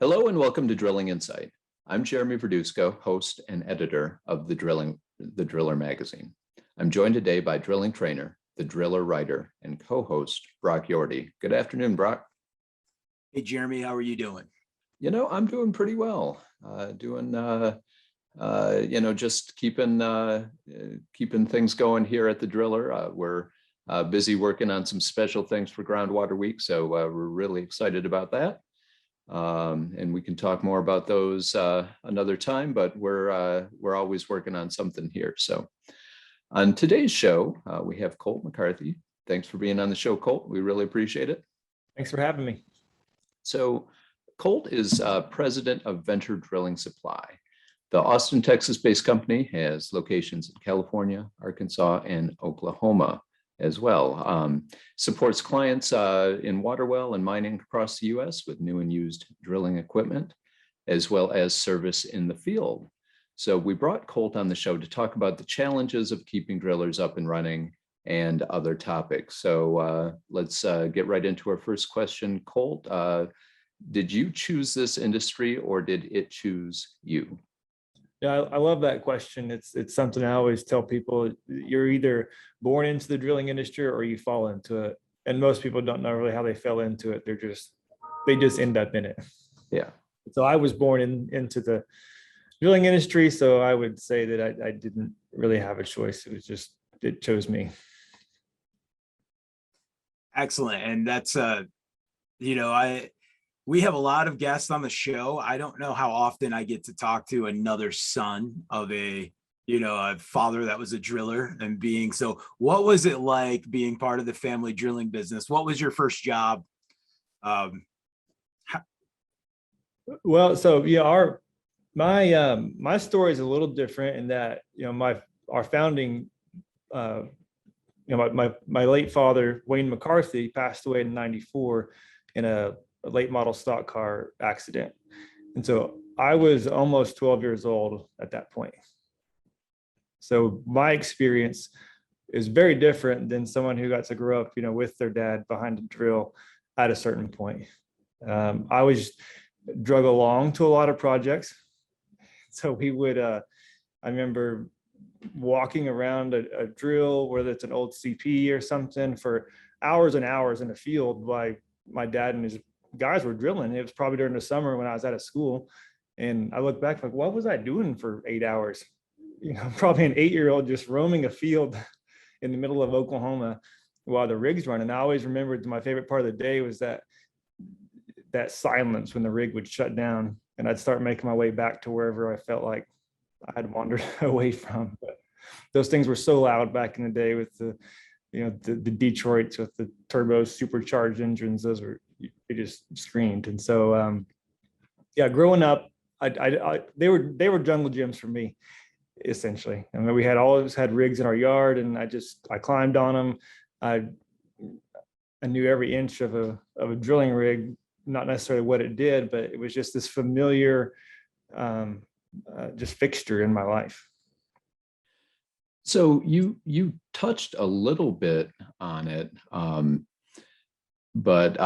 Hello and welcome to Drilling Insight. I'm Jeremy Verdusco, host and editor of the Driller magazine. I'm joined today by drilling trainer, the driller writer, and co-host Brock Yorty. Good afternoon, Brock. Hey, Jeremy, how are you doing? I'm doing pretty well. Just keeping things going here at the Driller. We're busy working on some special things for Groundwater Week, so we're really excited about that. And we can talk more about those another time, but we're always working on something here. So on today's show, we have Colt Mccarthy. Thanks for being on the show, Colt. We really appreciate it. Thanks for having me. So Colt is president of Venture Drilling Supply. The Austin, Texas-based company has locations in California, Arkansas, and Oklahoma as well. Supports clients in water well and mining across the U.S. with new and used drilling equipment, as well as service in the field. So we brought Colt on the show to talk about the challenges of keeping drillers up and running and other topics. So let's get right into our first question. Colt, did you choose this industry or did it choose you? Yeah, I love that question. It's something I always tell people. You're either born into the drilling industry or you fall into it. And most people don't know really how they fell into it. They just end up in it. Yeah. So I was born into the drilling industry. So I would say that I didn't really have a choice. It chose me. Excellent. And that's, we have a lot of guests on the show. I don't know how often I get to talk to another son of a father that was a driller and so what was it like being part of the family drilling business? What was your first job? Well, so yeah, my story is a little different in that, our founding, my late father, Wayne McCarthy, passed away in '94 in a late model stock car accident. And so I was almost 12 years old at that point. So my experience is very different than someone who got to grow up, with their dad behind a drill at a certain point. I was drug along to a lot of projects. So we would, I remember walking around a drill, whether it's an old CP or something, for hours and hours in the field while my dad and his guys were drilling. It was probably during the summer when I was out of school. And I look back like, what was I doing for 8 hours? Probably an 8-year-old just roaming a field in the middle of Oklahoma while the rig's running. I always remembered my favorite part of the day was that silence when the rig would shut down and I'd start making my way back to wherever I felt like I had wandered away from. But those things were so loud back in the day with the Detroits with the turbo supercharged engines. They just screamed. And so, growing up, they were jungle gyms for me, essentially. I mean, we always had rigs in our yard, and I climbed on them. I knew every inch of a drilling rig, not necessarily what it did, but it was just this familiar, just fixture in my life. So you touched a little bit on it, but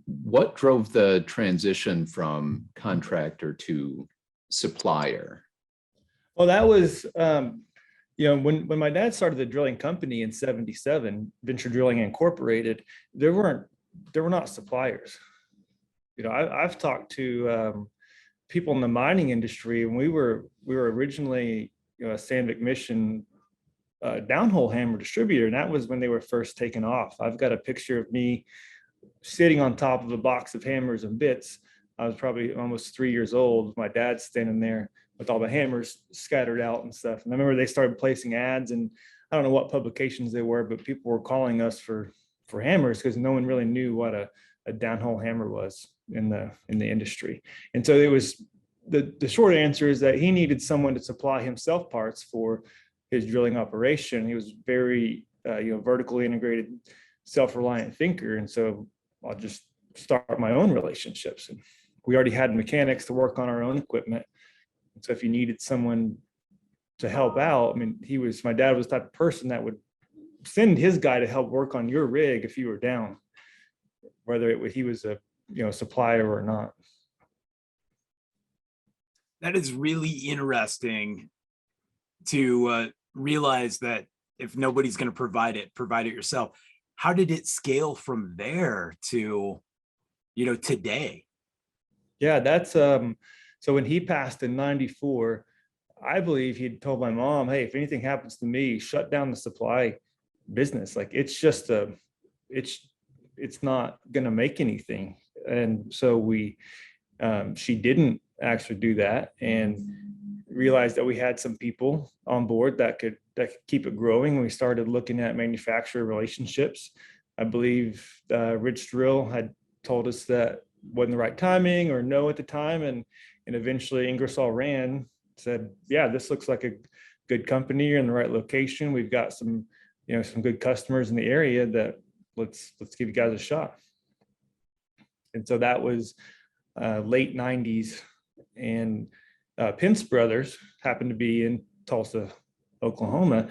what drove the transition from contractor to supplier? Well, that was, when my dad started the drilling company in '77, Venture Drilling Incorporated, there were not suppliers. I've talked to people in the mining industry, and we were originally, a Sandvik Mission downhole hammer distributor, and that was when they were first taken off. I've got a picture of me sitting on top of a box of hammers and bits. I was probably almost 3 years old. My dad's standing there with all the hammers scattered out and stuff. And I remember they started placing ads, and I don't know what publications they were, but people were calling us for hammers because no one really knew what a downhole hammer was in the industry. And so it was the short answer is that he needed someone to supply himself parts for his drilling operation. He was very vertically integrated, self-reliant thinker. And so I'll just start my own relationships. And we already had mechanics to work on our own equipment. And so if you needed someone to help out, I mean, my dad was the type of person that would send his guy to help work on your rig if you were down, whether he was a supplier or not. That is really interesting to realize that if nobody's going to provide it yourself. How did it scale from there to, today? Yeah, that's so when he passed in 94, I believe he'd told my mom, hey, if anything happens to me, shut down the supply business. Like it's just it's it's not gonna make anything. And so she didn't actually do that, and realized that we had some people on board that could keep it growing. We started looking at manufacturer relationships. I believe Rich Drill had told us that wasn't the right timing or no at the time, and eventually Ingersoll Rand said, yeah, this looks like a good company. You're in the right location. We've got some some good customers in the area that let's give you guys a shot. And so that was late 90s, and Pence Brothers happened to be in Tulsa, Oklahoma,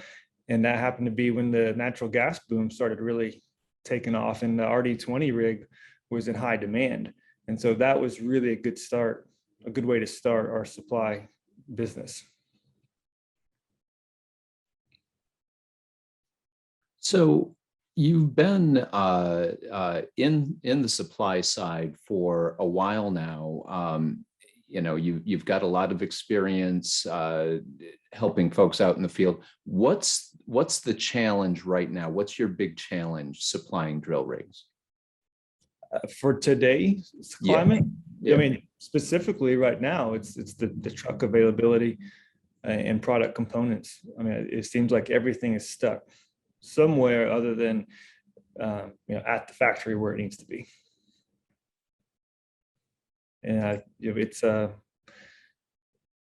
and that happened to be when the natural gas boom started really taking off, and the RD-20 rig was in high demand. And so that was really a good way to start our supply business. So you've been in the supply side for a while now. You've got a lot of experience helping folks out in the field. What's the challenge right now? What's your big challenge supplying drill rigs? For today's climate, I mean, specifically right now, it's the truck availability and product components. I mean, it seems like everything is stuck somewhere other than at the factory where it needs to be. And it's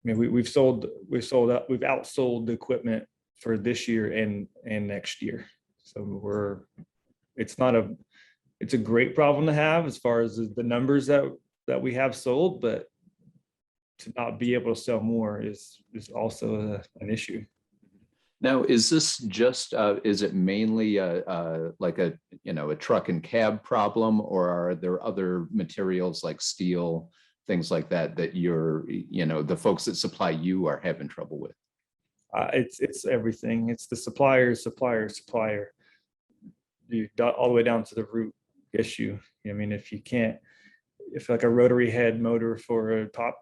we've outsold the equipment for this year and next year. So it's a great problem to have as far as the numbers that we have sold, but to not be able to sell more is also an issue. Now, is this just is it mainly like a truck and cab problem, or are there other materials like steel, things like that the folks that supply you are having trouble with? It's everything. It's the supplier, all the way down to the root issue. I mean, if like a rotary head motor for a top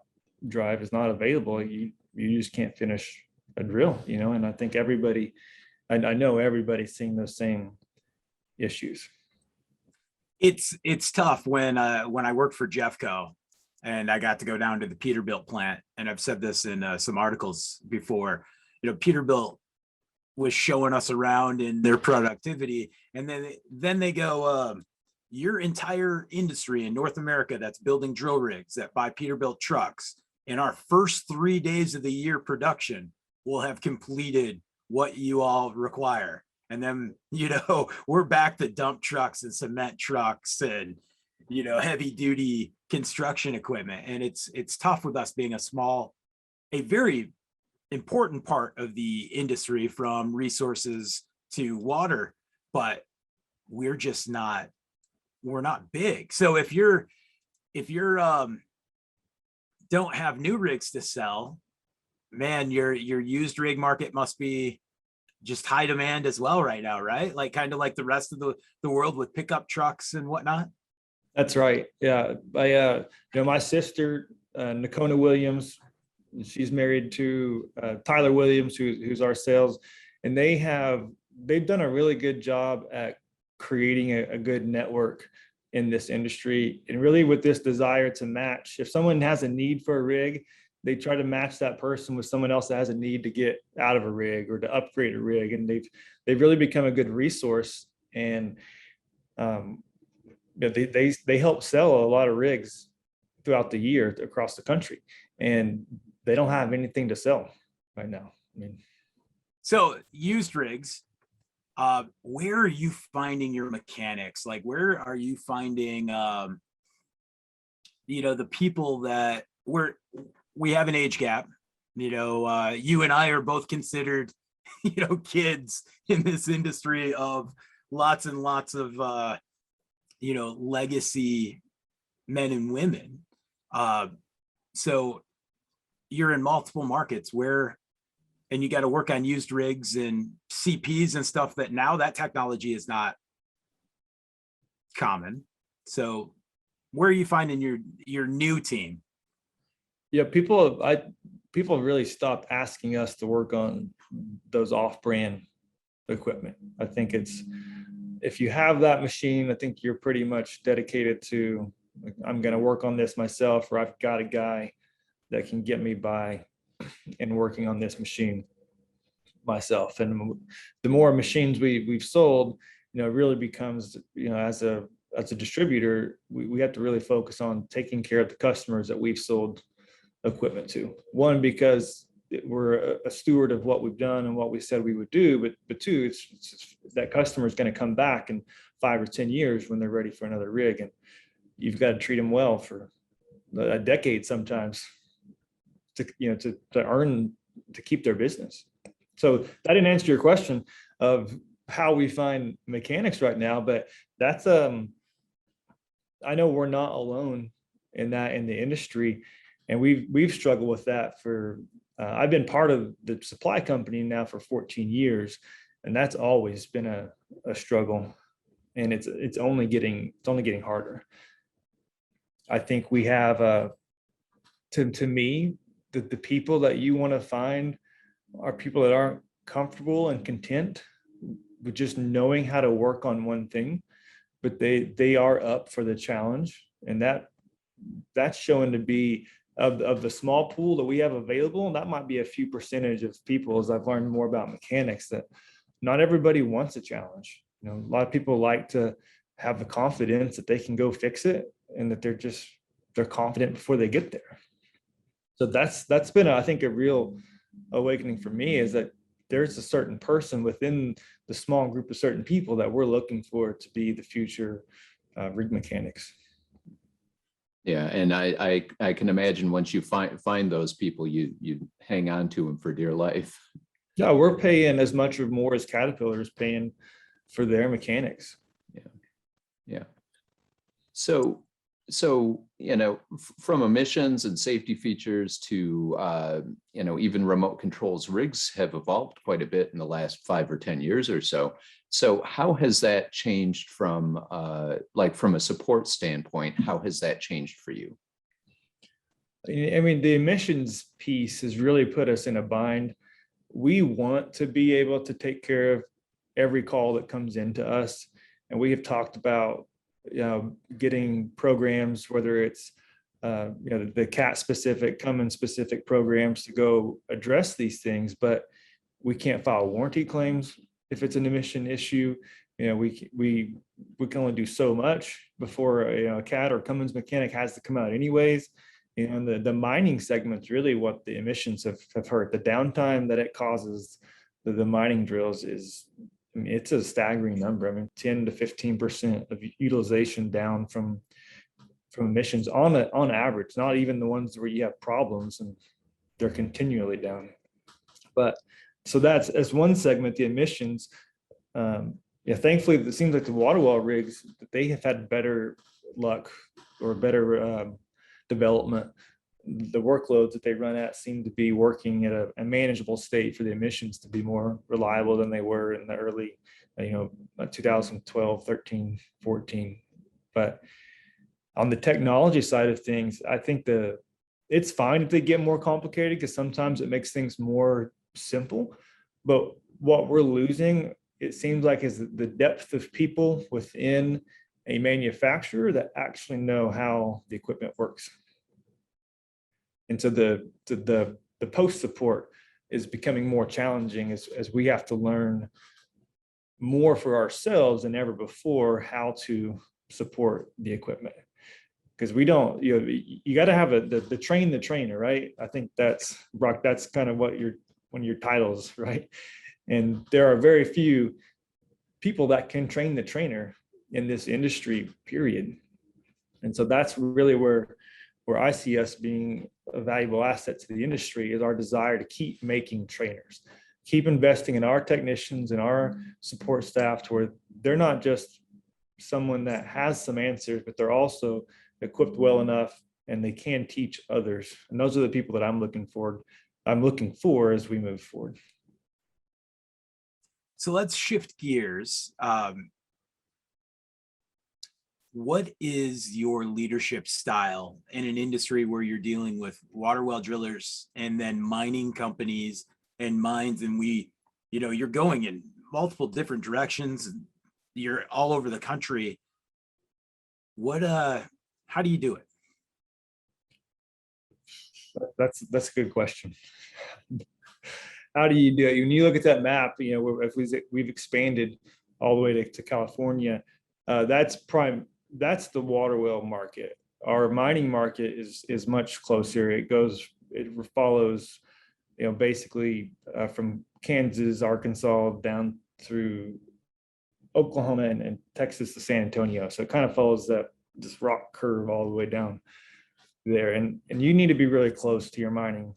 drive is not available, you just can't finish a drill, and I think I know everybody's seeing those same issues. It's tough when I worked for Jeffco and I got to go down to the Peterbilt plant, and I've said this in some articles before. Peterbilt was showing us around in their productivity, and then they go, your entire industry in North America that's building drill rigs that buy Peterbilt trucks, in our first 3 days of the year production, will have completed what you all require. And then, we're back to dump trucks and cement trucks and, heavy duty construction equipment. And it's tough with us being a very important part of the industry, from resources to water, but we're not big. So if you're don't have new rigs to sell, man, your used rig market must be just high demand as well right now, right? Like kind of like the rest of the world with pickup trucks and whatnot. That's right. Yeah. My sister, Nakona Williams, she's married to Tyler Williams, who's our sales, and they've done a really good job at creating a good network in this industry. And really with this desire to match, if someone has a need for a rig, they try to match that person with someone else that has a need to get out of a rig or to upgrade a rig. And they've really become a good resource. And they help sell a lot of rigs throughout the year across the country, and they don't have anything to sell right now. So used rigs, where are you finding your mechanics? Like, where are you finding, the people that we have an age gap, you and I are both considered, kids in this industry of lots and lots of, legacy men and women. So, you're in multiple markets and you got to work on used rigs and CPs and stuff that now that technology is not common. So where are you finding your new team? Yeah, people really stopped asking us to work on those off-brand equipment. I think if you have that machine, I think you're pretty much dedicated to, like, I'm going to work on this myself, or I've got a guy that can get me by in working on this machine myself. And the more machines we've sold, it really becomes, as a distributor, we have to really focus on taking care of the customers that we've sold equipment to. One, because we're a steward of what we've done and what we said we would do, but two, it's that customer is going to come back in 5 or 10 years when they're ready for another rig, and you've got to treat them well for a decade sometimes to earn, to keep their business. So that didn't answer your question of how we find mechanics right now, but that's I know we're not alone in that in the industry, and we've struggled with that for I've been part of the supply company now for 14 years, and that's always been a struggle, and it's only getting harder. I think we have to me, the people that you want to find are people that aren't comfortable and content with just knowing how to work on one thing, but they are up for the challenge, and that's showing to be of the small pool that we have available. And that might be a few percentage of people, as I've learned more about mechanics, that not everybody wants a challenge. A lot of people like to have the confidence that they can go fix it, and that they're confident before they get there. So that's been, I think, a real awakening for me, is that there's a certain person within the small group of certain people that we're looking for to be the future rig mechanics. Yeah, and I can imagine once you find those people, you hang on to them for dear life. Yeah, we're paying as much or more as Caterpillar is paying for their mechanics. Yeah. So from emissions and safety features to even remote controls, rigs have evolved quite a bit in the last 5 or 10 years or so. So how has that changed from a support standpoint? How has that changed for you? I mean, the emissions piece has really put us in a bind. We want to be able to take care of every call that comes into us, and we have talked about getting programs, whether it's the CAT specific, Cummins specific programs to go address these things, but we can't file warranty claims if it's an emission issue. We can only do so much before a CAT or Cummins mechanic has to come out anyways. And the mining segment's really what the emissions have hurt. The downtime that it causes the mining drills is, it's a staggering number. 10 to 15% of utilization down from emissions on average, not even the ones where you have problems and they're continually down. But so that's one segment, the emissions. Thankfully, it seems like the water well rigs, they have had better luck or better development. The workloads that they run at seem to be working at a manageable state for the emissions to be more reliable than they were in the early, 2012, 13, 14. But on the technology side of things, I think it's fine if they get more complicated, because sometimes it makes things more simple. But what we're losing, it seems like, is the depth of people within a manufacturer that actually know how the equipment works. And so the post support is becoming more challenging as we have to learn more for ourselves than ever before how to support the equipment. Because we don't, you got to have the train the trainer, right? I think that's, Brock, that's kind of what one of your titles, right? And there are very few people that can train the trainer in this industry, period. And so that's really where I see us being a valuable asset to the industry, is our desire to keep making trainers, keep investing in our technicians and our support staff, to where they're not just someone that has some answers, but they're also equipped well enough and they can teach others. And those are the people that I'm looking for as we move forward. So let's shift gears. What is your leadership style in an industry where you're dealing with water well drillers and then mining companies and mines, and you're going in multiple different directions, and you're all over the country. How do you do it? That's a good question. How do you do it? When you look at that map, if we've expanded all the way to California, that's the water well market. Our mining market is much closer. It follows, basically from Kansas, Arkansas down through Oklahoma and Texas to San Antonio. So it kind of follows this rock curve all the way down there. And you need to be really close to your mining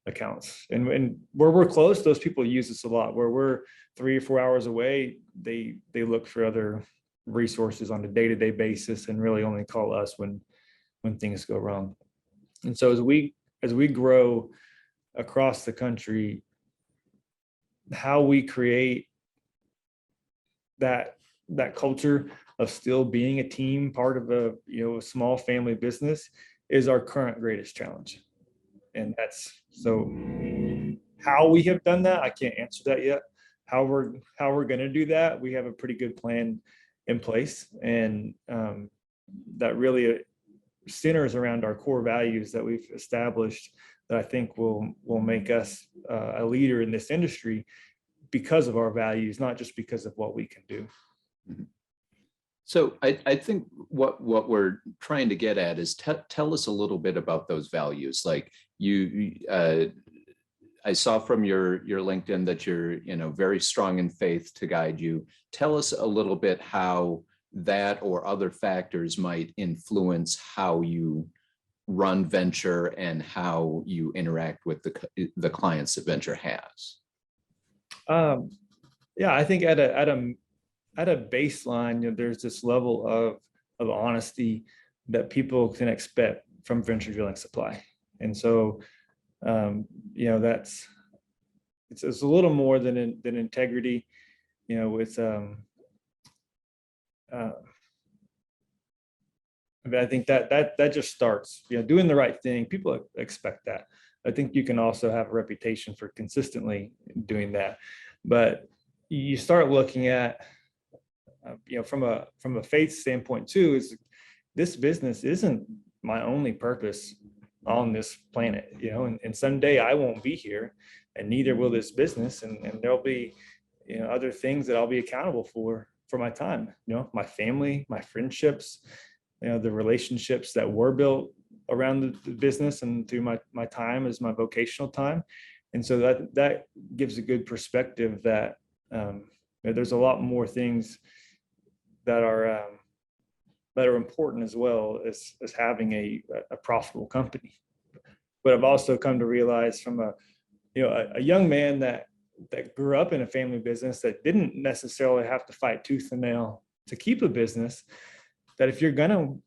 accounts. And where we're close, those people use us a lot. Where we're 3 or 4 hours away, they look for other resources on a day-to-day basis and really only call us when things go wrong. And so as we grow across the country, how we create that culture of still being a team, part of a small family business, is our current greatest challenge. And that's so how we have done that, I can't answer that yet. How we're going to do that, we have a pretty good plan in place, and that really centers around our core values that we've established, that I think will make us a leader in this industry because of our values, not just because of what we can do. So I think what we're trying to get at is tell us a little bit about those values. Like I saw from your LinkedIn that you're very strong in faith to guide you. Tell us a little bit how that or other factors might influence how you run Venture and how you interact with the clients that Venture has. Yeah, I think at a baseline, there's this level of honesty that people can expect from Venture Drilling Supply. And so, it's a little more than integrity. I think that just starts, doing the right thing. People expect that. I think you can also have a reputation for consistently doing that, but you start looking at, from a faith standpoint too, is this business isn't my only purpose on this planet, and someday I won't be here, and neither will this business, and there'll be, other things that I'll be accountable for my time, my family, my friendships, the relationships that were built around the business and through my time as my vocational time. And so that gives a good perspective that there's a lot more things that are important as well as having a profitable company. But I've also come to realize from a young man that grew up in a family business that didn't necessarily have to fight tooth and nail to keep a business, that if you're going to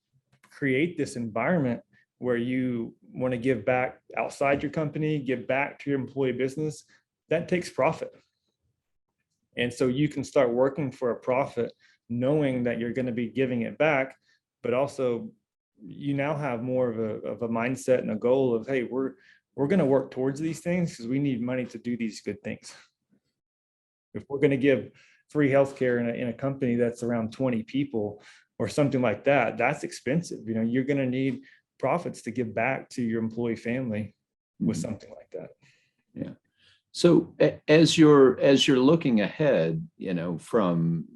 create this environment where you want to give back outside your company, give back to your employee business, that takes profit. And so you can start working for a profit, knowing that you're going to be giving it back, but also you now have more of a mindset and a goal of, hey, we're going to work towards these things because we need money to do these good things. If we're going to give free healthcare in a company that's around 20 people or something like that, that's expensive. You're going to need profits to give back to your employee family with something like that. Yeah. So as you're looking ahead, from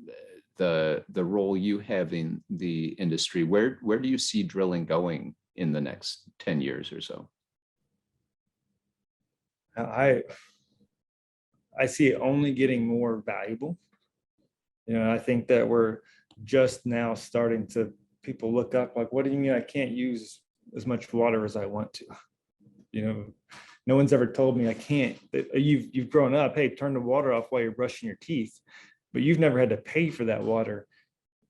the role you have in the industry, where do you see drilling going in the next 10 years or so? I see it only getting more valuable. I think that we're just now starting to, people look up like, what do you mean I can't use as much water as I want to? No one's ever told me I can't. You've grown up, hey, turn the water off while you're brushing your teeth, but you've never had to pay for that water.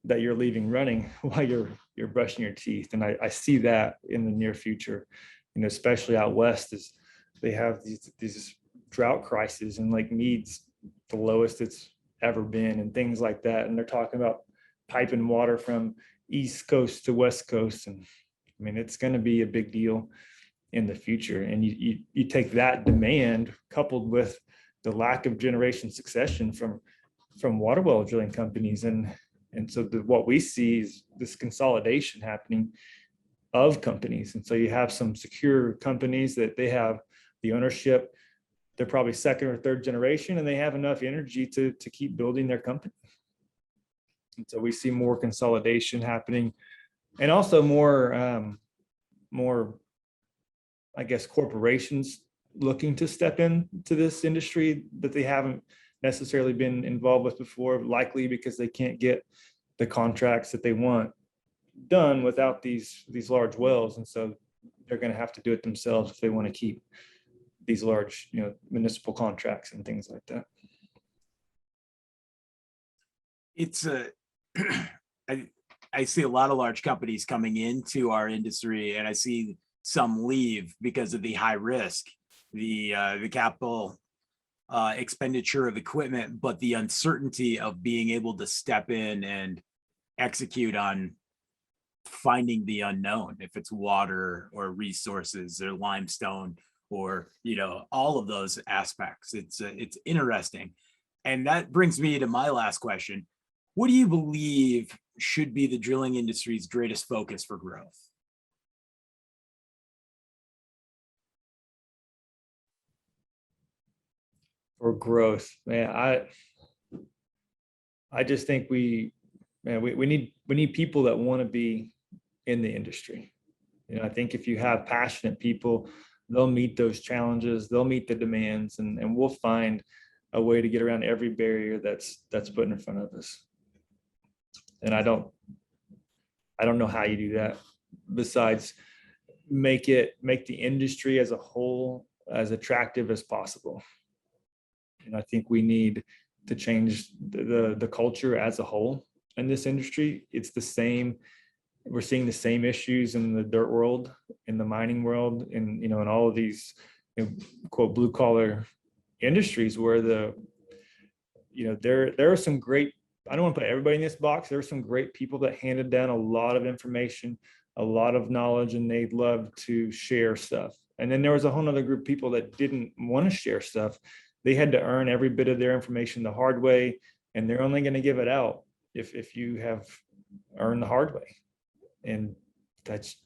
that you're leaving running while you're brushing your teeth. And I see that in the near future, especially out west, is they have these drought crises, and Lake Mead's the lowest it's ever been, and things like that. And they're talking about piping water from East Coast to West Coast. And I mean, it's going to be a big deal in the future. And you take that demand coupled with the lack of generation succession from water well drilling companies. And so what we see is this consolidation happening of companies. And so you have some secure companies that they have the ownership, they're probably second or third generation, and they have enough energy to keep building their company. And so we see more consolidation happening, and also more, I guess, corporations looking to step into this industry that they haven't necessarily been involved with before, likely because they can't get the contracts that they want done without these large wells. And so they're going to have to do it themselves if they want to keep these large, municipal contracts and things like that. It's I see a lot of large companies coming into our industry, and I see some leave because of the high risk, the capital expenditure of equipment, but the uncertainty of being able to step in and execute on finding the unknown, if it's water or resources or limestone or all of those aspects. It's interesting. And that brings me to my last question. What do you believe should be the drilling industry's greatest focus for growth? For growth, man, I just think we need people that want to be in the industry. I think if you have passionate people, they'll meet those challenges, they'll meet the demands, and we'll find a way to get around every barrier that's put in front of us. And I don't know how you do that besides make the industry as a whole as attractive as possible. And I think we need to change the culture as a whole in this industry. It's the same. We're seeing the same issues in the dirt world, in the mining world, in in all of these quote blue collar industries where there are some great, I don't want to put everybody in this box. There are some great people that handed down a lot of information, a lot of knowledge, and they'd love to share stuff. And then there was a whole other group of people that didn't want to share stuff. They had to earn every bit of their information the hard way, and they're only going to give it out if you have earned the hard way. And there's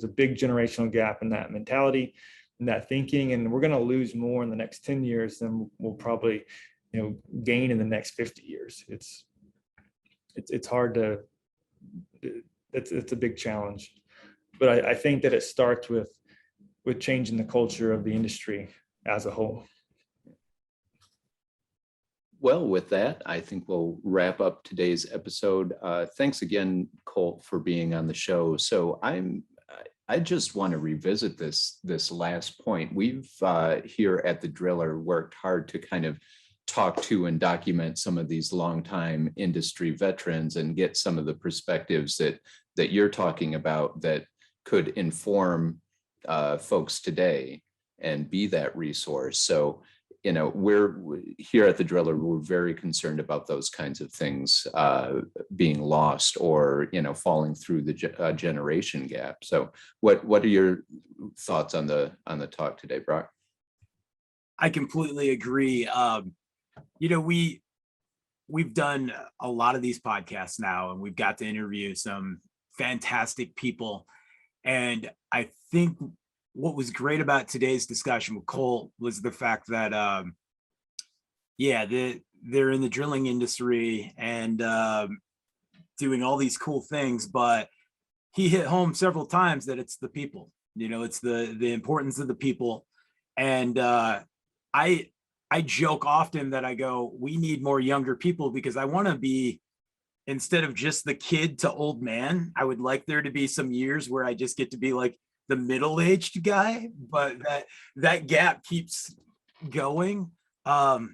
a big generational gap in that mentality and that thinking, and we're going to lose more in the next 10 years than we'll probably gain in the next 50 years. It's hard to, it's a big challenge, but I think that it starts with changing the culture of the industry as a whole. Well, with that, I think we'll wrap up today's episode. Thanks again, Colt, for being on the show. So I just want to revisit this last point. We've here at The Driller worked hard to kind of talk to and document some of these longtime industry veterans and get some of the perspectives that you're talking about that could inform folks today and be that resource. So we're here at The Driller, we're very concerned about those kinds of things being lost or, falling through the generation gap. So what are your thoughts on the talk today, Brock? I completely agree. We've done a lot of these podcasts now, and we've got to interview some fantastic people. And I think what was great about today's discussion with Colt was the fact that, they're in the drilling industry and doing all these cool things, but he hit home several times that it's the people, it's the importance of the people. And I joke often that I go, we need more younger people, because I want to be, instead of just the kid to old man, I would like there to be some years where I just get to be like the middle-aged guy, but that gap keeps going. And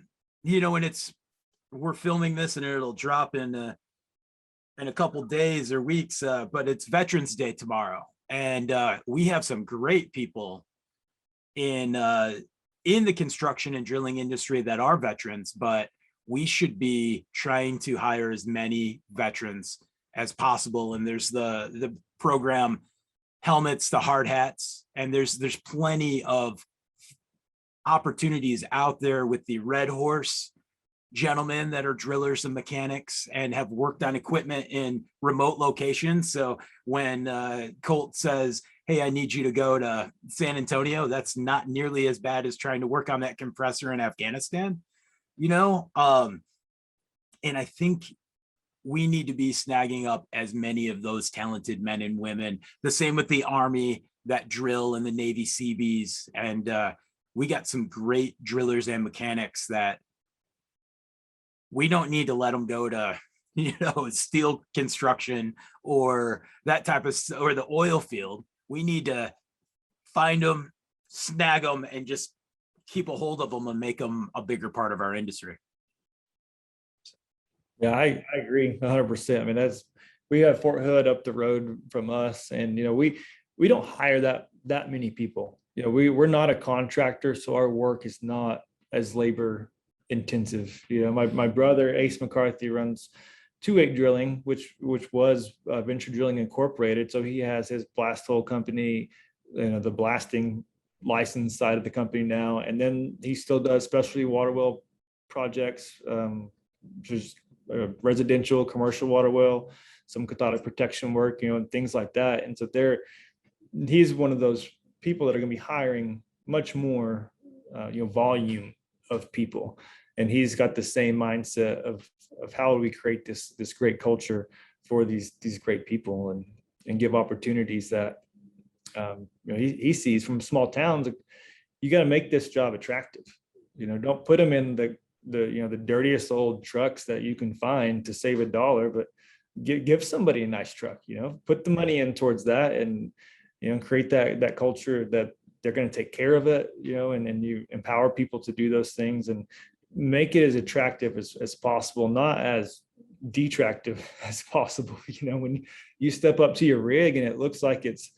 we're filming this and it'll drop in in a couple days or weeks, but it's Veterans Day tomorrow, and we have some great people in the construction and drilling industry that are veterans, but we should be trying to hire as many veterans as possible. And there's the program helmets to hard hats, and there's plenty of opportunities out there with the Red Horse gentlemen that are drillers and mechanics and have worked on equipment in remote locations. So when Colt says, hey, I need you to go to San Antonio, that's not nearly as bad as trying to work on that compressor in Afghanistan, you know? And I think we need to be snagging up as many of those talented men and women. The same with the Army that drill and the Navy Seabees. And we got some great drillers and mechanics that we don't need to let them go to, you know, steel construction or that type of, or the oil field. We need to find them, snag them, and just keep a hold of them and make them a bigger part of our industry. Yeah, I agree 100%. I mean, we have Fort Hood up the road from us, and you know, we don't hire that many people. You know, we're not a contractor, so our work is not as labor intensive. You know, my brother Ace McCarthy runs 2-8 Drilling, which was Venture Drilling Incorporated. So he has his blast hole company, you know, the blasting license side of the company now, and then he still does specialty water well projects, just residential, commercial water well, some cathodic protection work, you know, and things like that. And so he's one of those people that are going to be hiring much more, you know, volume of people. And he's got the same mindset of how do we create this great culture for these great people and give opportunities that, you know, he sees from small towns. You got to make this job attractive. You know, don't put them in the you know, the dirtiest old trucks that you can find to save $1, but give somebody a nice truck. You know, put the money in towards that, and you know, create that culture that they're going to take care of it. You know, and you empower people to do those things and make it as attractive as possible, not as detractive as possible. You know, when you step up to your rig and it looks like it's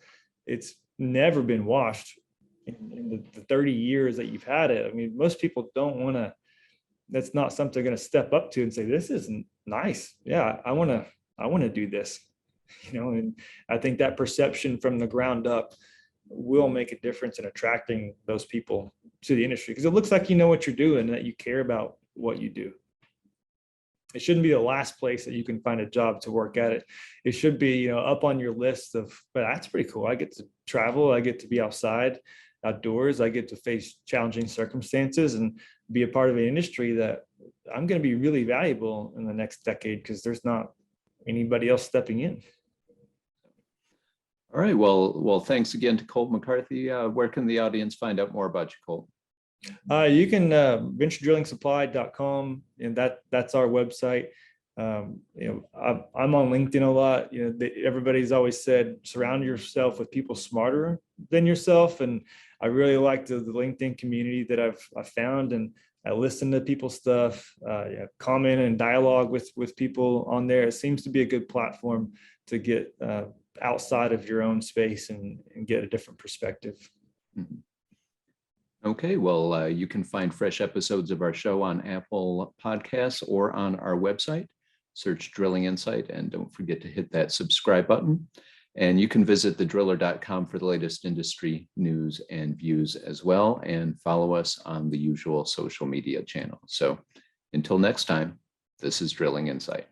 never been washed in the 30 years that you've had it. I mean, most people don't want to, that's not something they're going to step up to and say, this isn't nice. Yeah, I want to do this, you know. And I think that perception from the ground up will make a difference in attracting those people to the industry, because it looks like you know what you're doing, that you care about what you do. It shouldn't be the last place that you can find a job to work at it. It should be, you know, up on your list of, but that's pretty cool. I get to travel. I get to be outside, outdoors. I get to face challenging circumstances and be a part of an industry that I'm going to be really valuable in the next decade, because there's not anybody else stepping in. All right. Well, thanks again to Colt McCarthy. Where can the audience find out more about you, Colt? You can venturedrillingsupply.com, and that's our website. You know, I'm on LinkedIn a lot. You know, everybody's always said surround yourself with people smarter than yourself, and I really like the LinkedIn community that I've found, and I listen to people's stuff, comment and dialogue with people on there. It seems to be a good platform to get outside of your own space and get a different perspective. Mm-hmm. Okay, well, you can find fresh episodes of our show on Apple Podcasts or on our website. Search Drilling Insight, and don't forget to hit that subscribe button. And you can visit thedriller.com for the latest industry news and views as well, and follow us on the usual social media channels. So until next time, this is Drilling Insight.